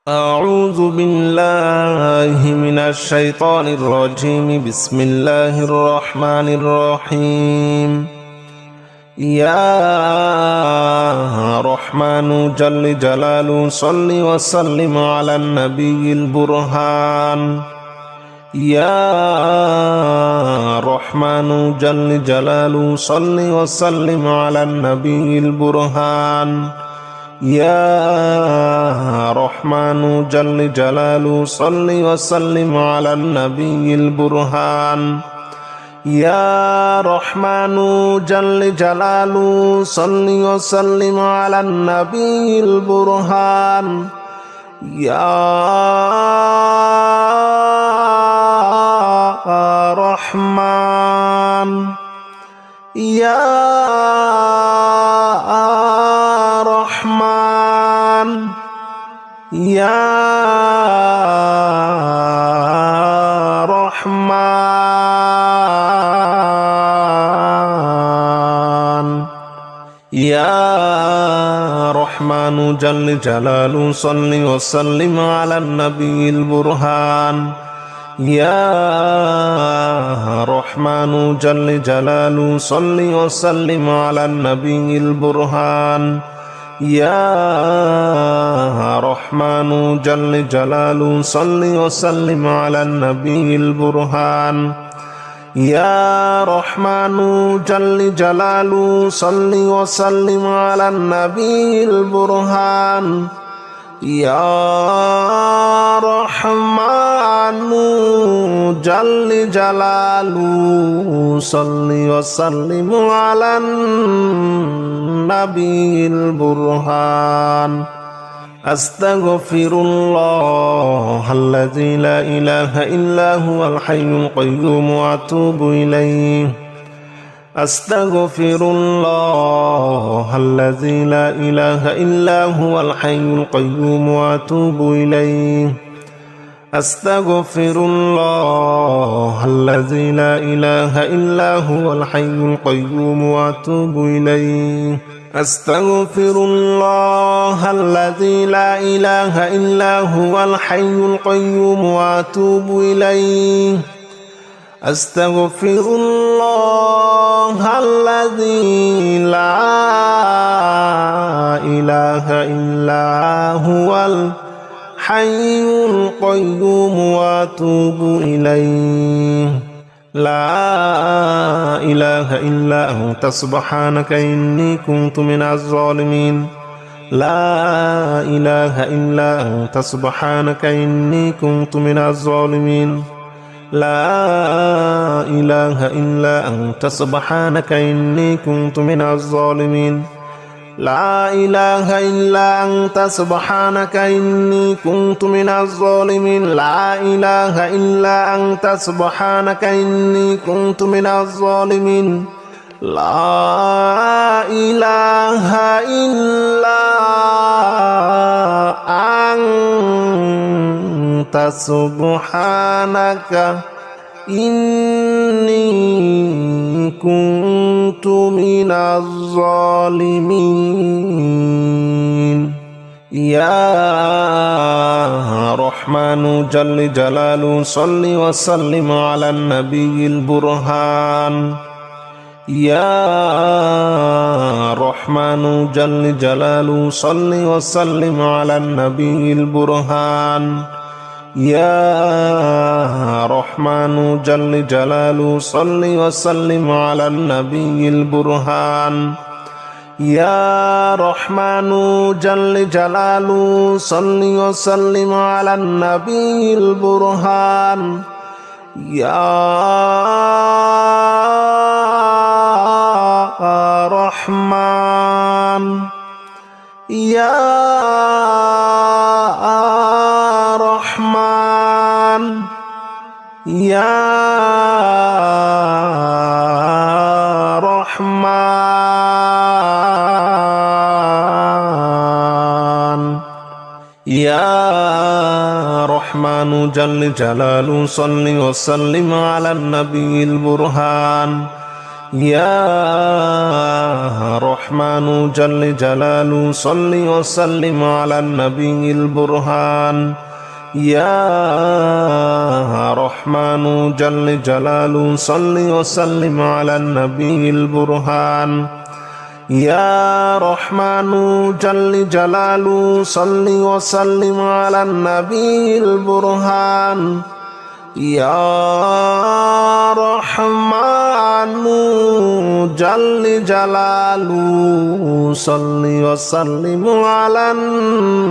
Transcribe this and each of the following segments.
أعوذ بالله من الشيطان الرجيم. بسم الله الرحمن الرحيم. يا رحمن جل جلاله صل وسلم على النبي البرهان. يا رحمن جل جلاله صل وسلم على النبي البرهان. يا رحمن جل جلاله صل وسلم على النبي البرهان. يا رحمن جل جلاله صل وسلم على النبي البرهان. يا رحمن يا رحمن يا رحمن يا رحمن جل جلاله صل وسلم على النبي البرهان. يا رحمن جل جلاله صل وسلم على النبي البرهان. يا رحمن جل جلاله صل وسلم على النبي البرهان. يا رحمن جل جلاله صل وسلم على النبي البرهان. يا رحمن جل جلاله صل وسلم على النبي البرهان. أستغفر الله الذي لا إله إلا هو الحي القيوم وأتوب إليه. أستغفر الله الذي لا إله إلا هو الحي القيوم وأتوب إليه. أستغفر الله الذي لا إله إلا هو الحي القيوم وأتوب إليه. أستغفر الله الذي لا إله إلا هو الحي القيوم وأتوب إليه. أستغفر الله الذي لا إله إلا هو الحي القيوم وأتوب إليه. لا إله إلا أنت سبحانك إني كنت من الظالمين. لا إله إلا أنت سبحانك إني كنت من الظالمين. لا إله إلا أنت سبحانك إني كنت من الظالمين. لا إله إلا أنت سبحانك إني كنت من الظالمين. لا إله إلا أنت سبحانك إني كنت من الظالمين. لا إله إلا أنت سبحانك إني كنت من الظالمين. يا رحمن جل جلاله صل وسلم على النبي البرهان. يا رحمن جل جلاله صل وسلم على النبي البرهان. يا رحمن جل جلاله صل وسلم على النبي البرهان. يا رحمن جل جلاله صل وسلم على النبي البرهان. يا رحمن يا رحمن يا رحمن يا رحمن جل جلاله صل وسلم على النبي البرهان. يا رحمن جل جلاله صل وسلم على النبي البرهان يا رحمن جل جلاله صل وسلم على النبي البرهان يا رحمن جل جلاله صل وسلم على النبي البرهان يا رحمن جل جلاله صل وسلم على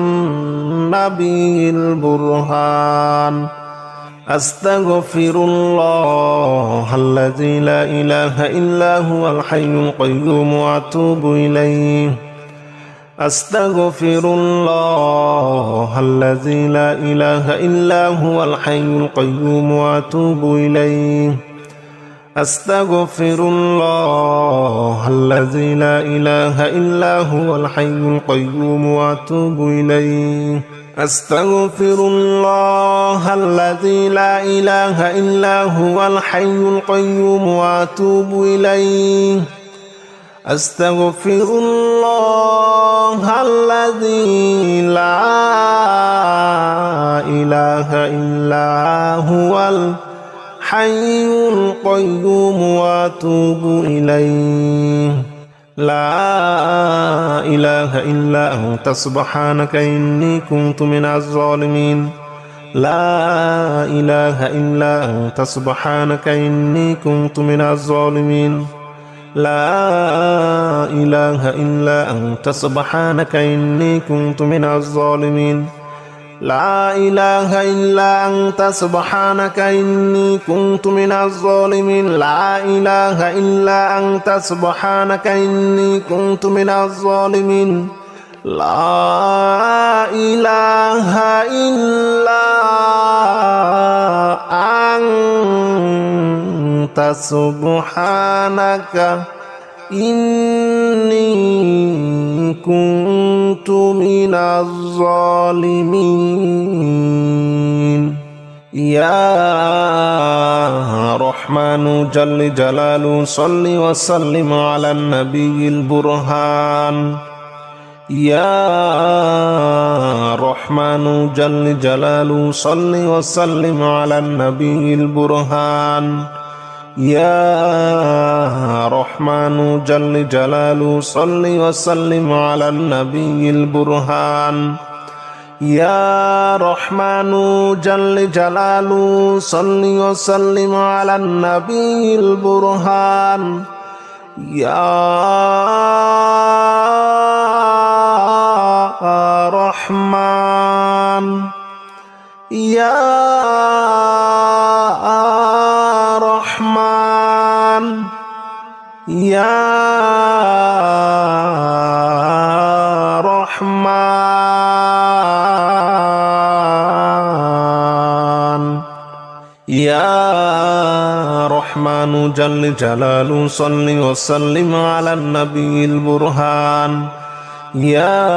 النبي البرهان أستغفر الله الذي لا إله إلا هو الحي القيوم وأتوب إليه أستغفر الله الذي لا إله إلا هو الحي القيوم وأتوب إليه أستغفر الله الذي لا إله إلا هو الحي القيوم وأتوب إليه أستغفر الله الذي لا إله إلا هو الحي القيوم وأتوب إليه أستغفر الله الذي لا إله إلا هو الحي القيوم وأتوب إليه لا إله إلا أنت سبحانك إني كنت من الظالمين لا إله إلا أنت سبحانك إني كنت من الظالمين لا إله إلا أنت سبحانك إني كنت من الظالمين لا إله إلا أنت سبحانك إني كنت من الظالمين لا إله إلا أنت سبحانك إني كنت من الظالمين لا إله إلا أنت سبحانك إني كنت من الظالمين يا رحمن جل جلاله صل وسلم على النبي البرهان يا رحمن جل جلاله صل وسلم على النبي البرهان يا رحمن جل جلاله صل وسلم على النبي البرهان يا رحمن جل جلاله صل وسلم على النبي البرهان يا رحمن يا رحمن يا رحمن يا رحمن جل جلاله صل وسلم على النبي البرهان يا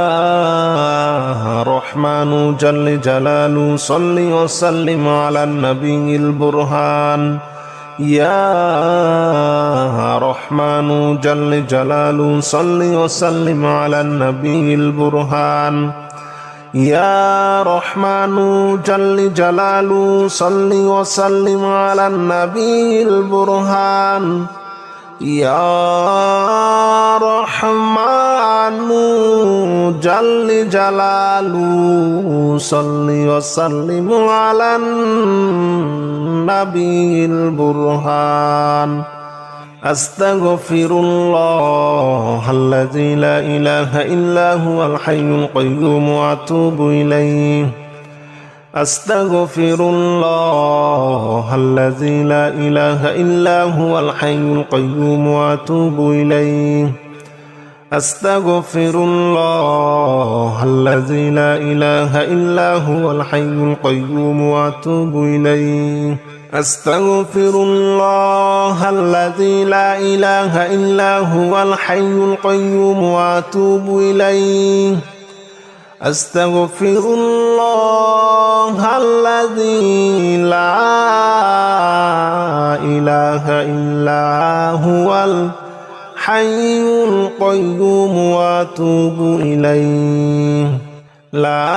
رحمن جل جلاله صل وسلم على النبي البرهان يا رحمن جل جلاله صل وسلم على النبي البرهان يا رحمن جل جلاله صل وسلم على النبي البرهان يا رحمن جل جلاله صل وسلم على النبي البرهان أستغفر الله الذي لا إله إلا هو الحي القيوم وأتوب إليه أستغفر الله الذي لا إله إلا هو الحي القيوم وأتوب إليه أستغفر الله الذي لا إله إلا هو الحي القيوم وأتوب إليه أستغفر الله الذي لا إله إلا هو الحي القيوم وأتوب إليه أستغفر الله الذي لا إله إلا هو الحي القيوم وأتوب إليه لا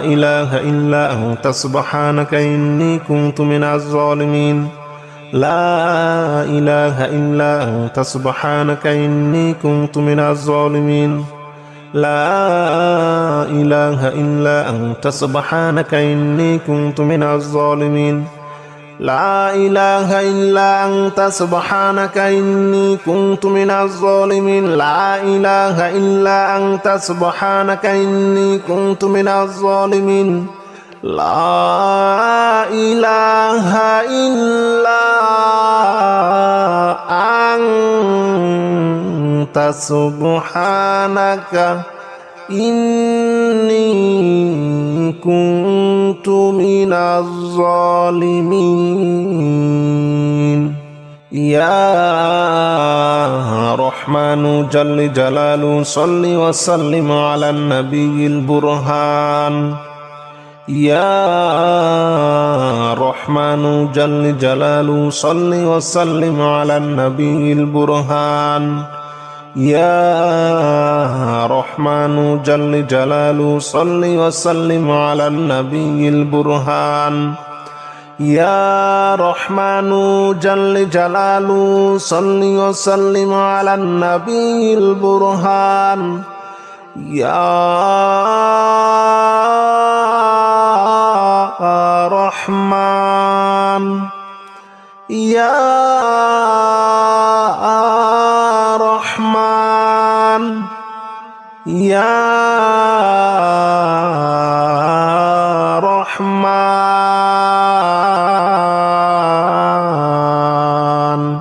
إله إلا أنت سبحانك إني كنت من الظالمين لا إله إلا أنت سبحانك إني كنت من الظالمين لا إله إلا أنت سبحانك إني كنت من الظالمين لا إله إلا أنت سبحانك إني كنت من الظالمين لا إله إلا أنت سبحانك إني كنت من الظالمين لا إله إلا أنت سبحانك إني كنت من الظالمين يا رحمن جل جلاله صل وسلم على النبي البرهان يا رحمن جل جلاله صل وسلم على النبي البرهان يا رحمن جل جلاله صل وسلم على النبي البرهان يا رحمن جل جلاله صل وسلم على النبي البرهان يا رحمن يا رحمن يا رحمن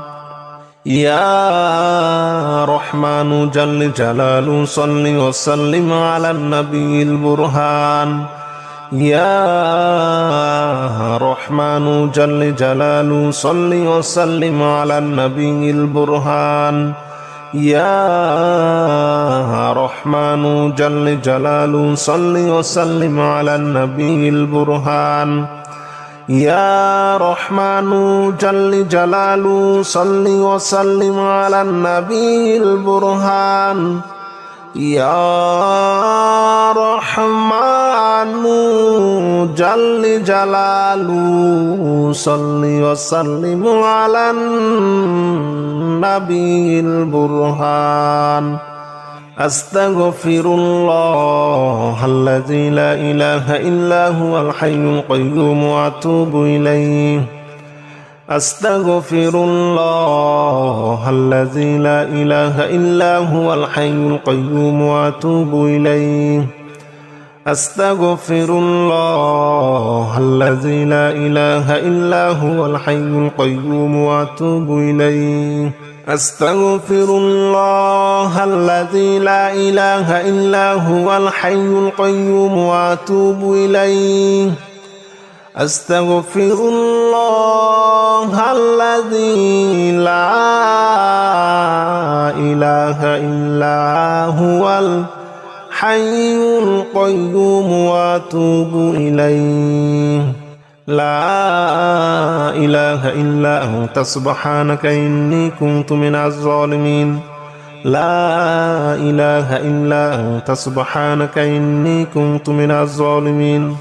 يا رحمن جل جلاله صل وسلم على النبي البرهان يا رحمن جل جلاله صل وسلم على النبي البرهان يا رحمن جل جلاله صل وسلم على النبي البرهان يا رحمن جل جلاله صل وسلم على النبي البرهان يا رحمن جل جلاله صل وسلم على النبي البرهان أستغفر الله الذي لا إله إلا هو الحي القيوم وأتوب إليه أستغفر الله الذي لا إله إلا هو الحي القيوم وأتوب إليه أستغفر الله الذي لا إله إلا هو الحي القيوم وأتوب إليه أستغفر الله الذي لا إله إلا هو الحي القيوم وأتوب إليه أستغفر الله الذي لا إله إلا هو الحي القيوم وأتوب إليه لا إله إلا أنت سبحانك إني كنت من الظالمين لا إله إلا أنت سبحانك إني كنت من الظالمين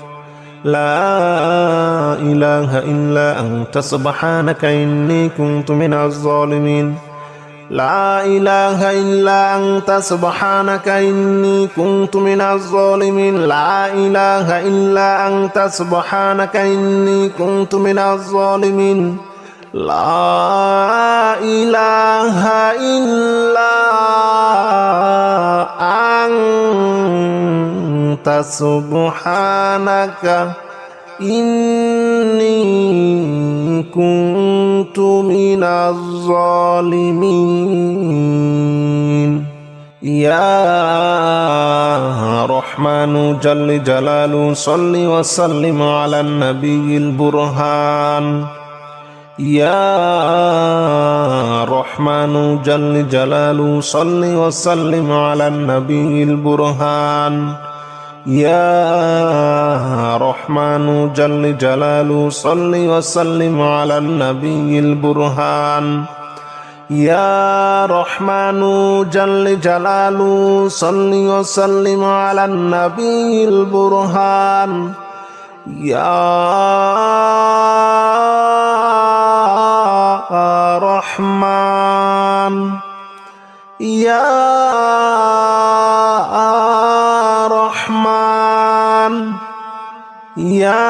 لا إله إلا أنت سبحانك إني كنت من الظالمين لا إله إلا أنت سبحانك إني كنت من الظالمين لا إله إلا أنت سبحانك إني كنت من الظالمين لا إله إلا أنت سبحانك إني كنت من الظالمين يا رحمن جل جلاله صل وسلم على النبي البرهان يا رحمن جل جلاله صل وسلم على النبي البرهان يا رحمن الرحمن جل جلاله صل وسلم على النبي البرهان يا رحمن جل جلاله صل وسلم على النبي البرهان يا رحمن يا رحمن يا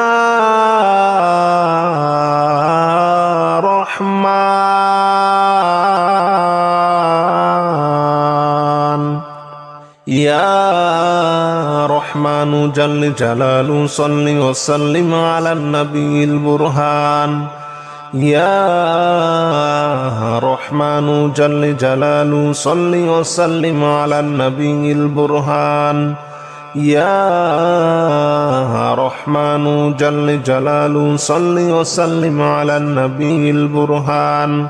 رحمن يا رحمن جل جلاله صل وسلم على النبي البرهان يا رحمن جل جلاله صل وسلم على النبي البرهان يا رحمن جل جلاله صل وسلم على النبي البرهان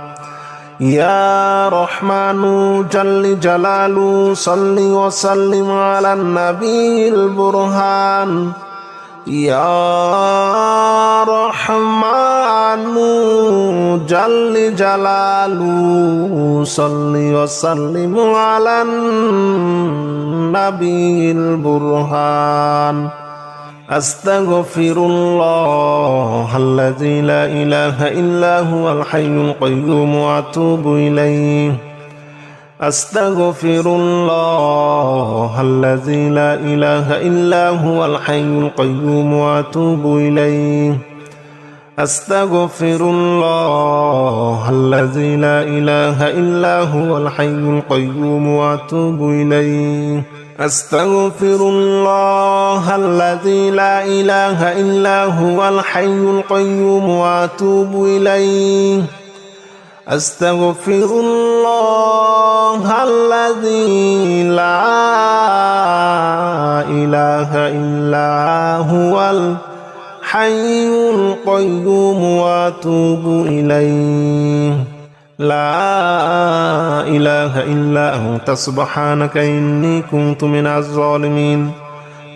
يا رحمن جل جلاله صل وسلم على النبي البرهان يا رحمن جل جلاله صل وسلم على النبي البرهان أستغفر الله الذي لا إله إلا هو الحي القيوم وأتوب إليه أستغفر الله الذي لا إله إلا هو الحي القيوم وأتوب إليه أستغفر الله الذي لا إله إلا هو الحي القيوم وأتوب إليه أستغفر الله الذي لا إله إلا هو الحي القيوم وأتوب إليه أستغفر الله الذي لا إله إلا هو الحي القيوم وأتوب إليه لا إله إلا أنت سبحانك إني كنت من الظالمين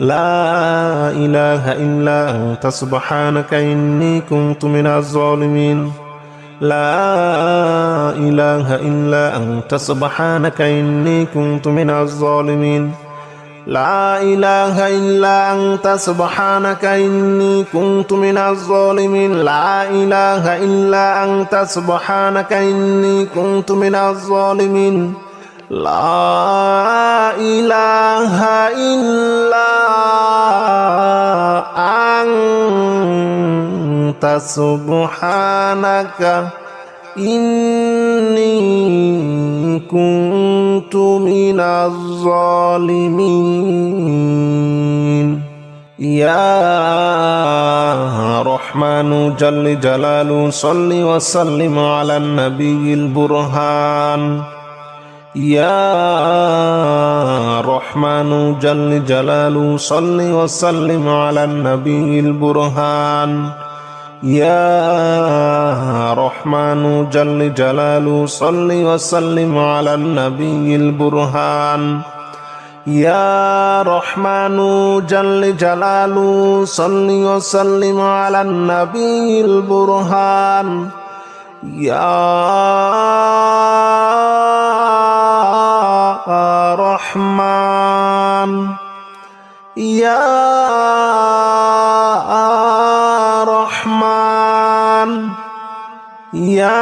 لا إله إلا أنت سبحانك إني كنت من الظالمين لا إله إلا أنت سبحانك إني كنت من الظالمين لا إله إلا أنت سبحانك إني كنت من الظالمين لا إله إلا أنت سبحانك إني كنت من الظالمين لا إله إلا أنت سبحانك إني كنت من الظالمين يا رحمن جل جلاله صل وسلم على النبي البرهان يا رحمن جل جلاله صل وسلم على النبي البرهان يا رحمن جل جلاله صل وسلم على النبي البرهان يا رحمن جل جلاله صل وسلم على النبي البرهان يا رحمن يا رحمن يا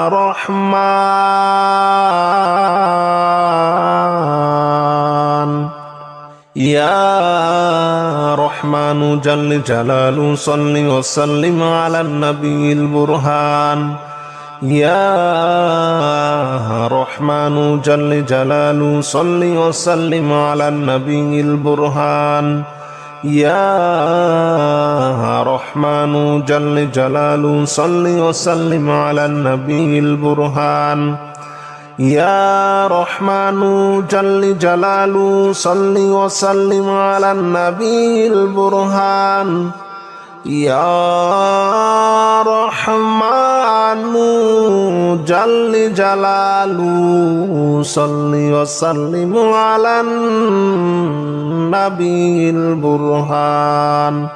رحمن يا رحمن جل جلاله صل وسلم على النبي البرهان يا رحمن جل جلاله صل وسلم على النبي البرهان يا رحمن جل جلاله صل وسلم على النبي البرهان يا رحمن جل جلاله صل وسلم على النبي البرهان يا رحمن جل جلاله صل وسلم على به البرهان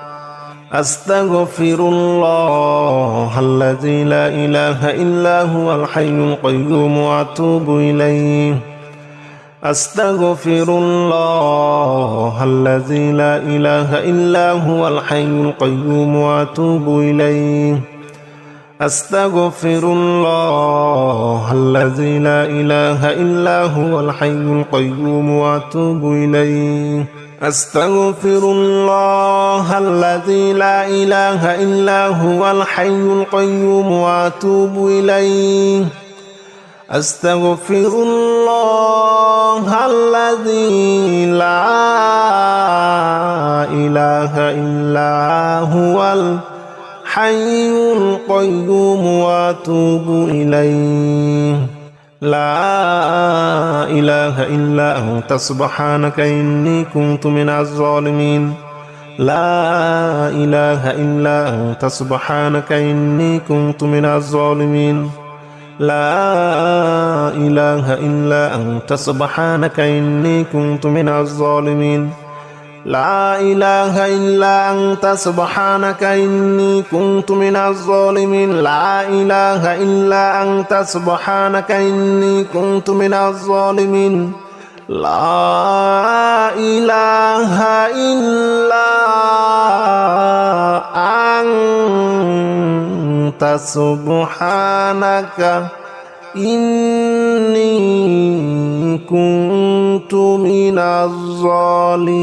أستغفر الله الذي لا إله إلا هو الحي القيوم وأتوب إليه أستغفر الله الذي لا إله إلا هو الحي القيوم وأتوب إليه أستغفر الله الذي لا إله إلا هو الحي القيوم وأتوب إليه أستغفر الله الذي لا إله إلا هو الحي القيوم وأتوب إليه أستغفر الله الذي لا إله إلا هو الحي القيوم وأتوب إليه لا إله إلا أنت سبحانك إني كنت من الظالمين لا إله إلا أنت سبحانك إني كنت من الظالمين لا إله إلا أنت سبحانك إني كنت من الظالمين لا إله إلا أنت سبحانك إني كنت من الظالمين لا إله إلا أنت سبحانك إني كنت من الظالمين لا إله إلا أنت سبحانك إني كنت من الظالمين.